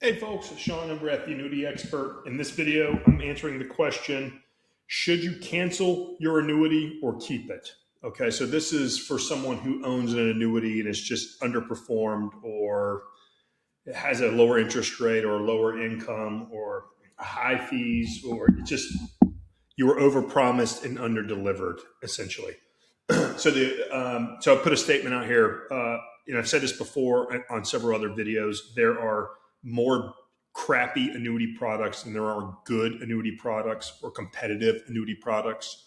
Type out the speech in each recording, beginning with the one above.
Hey folks, it's Shawn over at the Annuity Expert. In this video, I'm answering the question, should you cancel your annuity or keep it? Okay, so this is for someone who owns an annuity and it's just underperformed, or it has a lower interest rate or lower income or high fees, or it just, you were overpromised and underdelivered, essentially. So I put a statement out here. I've said this before on several other videos. There are more crappy annuity products than there are good annuity products or competitive annuity products.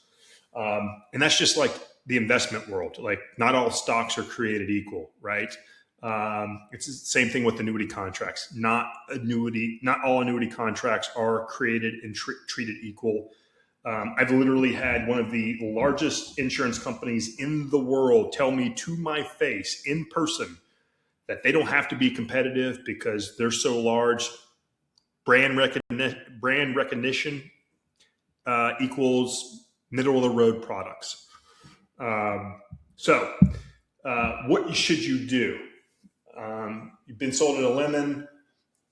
And that's just like the investment world. Like, not all stocks are created equal, right? It's the same thing with annuity contracts. Not all annuity contracts are created and treated equal. I've literally had one of the largest insurance companies in the world tell me to my face in person that they don't have to be competitive because they're so large. Brand recognition equals middle of the road products. What should you do? You've been sold at a lemon.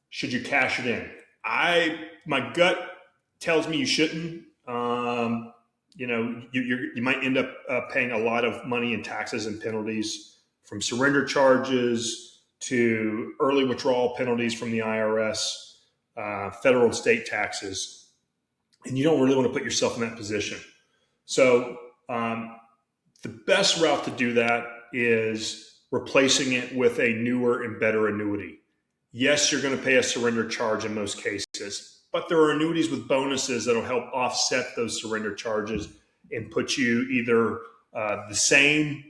Should you cash it in? My gut tells me you shouldn't. You might end up paying a lot of money in taxes and penalties, from surrender charges to early withdrawal penalties from the IRS, federal and state taxes, and you don't really want to put yourself in that position. So the best route to do that is replacing it with a newer and better annuity. Yes, you're going to pay a surrender charge in most cases, but there are annuities with bonuses that'll help offset those surrender charges and put you either the same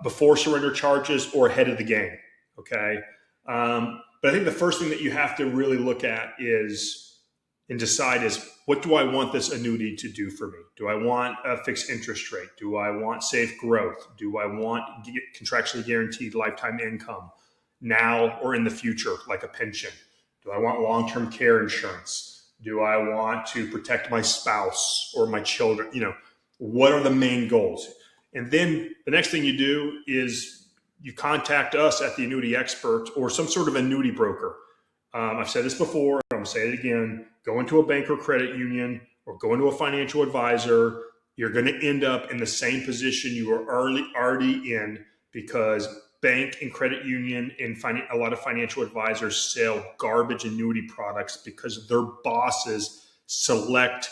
before surrender charges or ahead of the game. Okay. But I think the first thing that you have to really look at and decide is, what do I want this annuity to do for me? Do I want a fixed interest rate? Do I want safe growth? Do I want contractually guaranteed lifetime income now or in the future, like a pension? Do I want long-term care insurance? Do I want to protect my spouse or my children? What are the main goals? And then the next thing you do is you contact us at the Annuity Expert or some sort of annuity broker. I've said this before, I'm going to say it again. Go into a bank or credit union or go into a financial advisor. You're going to end up in the same position you were already in, because bank and credit union and a lot of financial advisors sell garbage annuity products because their bosses select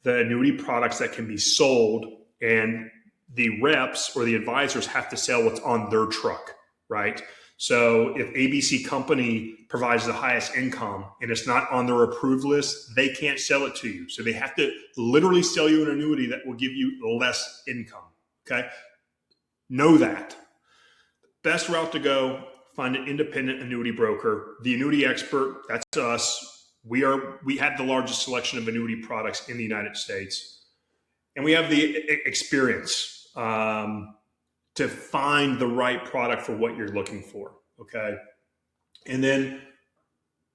the annuity products that can be sold, and the reps or the advisors have to sell what's on their truck, right? So if ABC company provides the highest income and it's not on their approved list, they can't sell it to you. So they have to literally sell you an annuity that will give you less income, okay? Know that. Best route to go, find an independent annuity broker. The Annuity Expert, that's us. We have the largest selection of annuity products in the United States. And we have the experience to find the right product for what you're looking for, okay? And then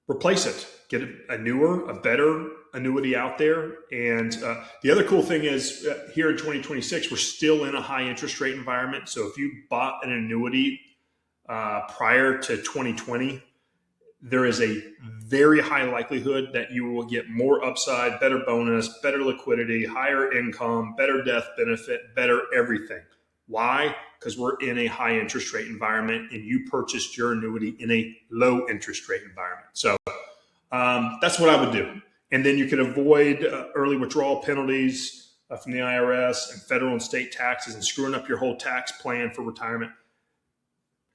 replace it. Get a newer, a better annuity out there. And the other cool thing is here in 2026, we're still in a high interest rate environment. So if you bought an annuity prior to 2020, there is a very high likelihood that you will get more upside, better bonus, better liquidity, higher income, better death benefit, better everything. Why? Because we're in a high interest rate environment and you purchased your annuity in a low interest rate environment. So that's what I would do. And then you can avoid early withdrawal penalties from the IRS and federal and state taxes and screwing up your whole tax plan for retirement.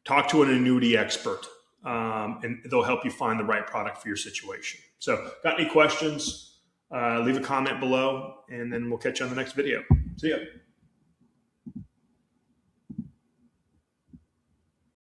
Talk to an annuity expert. And they'll help you find the right product for your situation. So, got any questions? Leave a comment below, and then we'll catch you on the next video. See ya.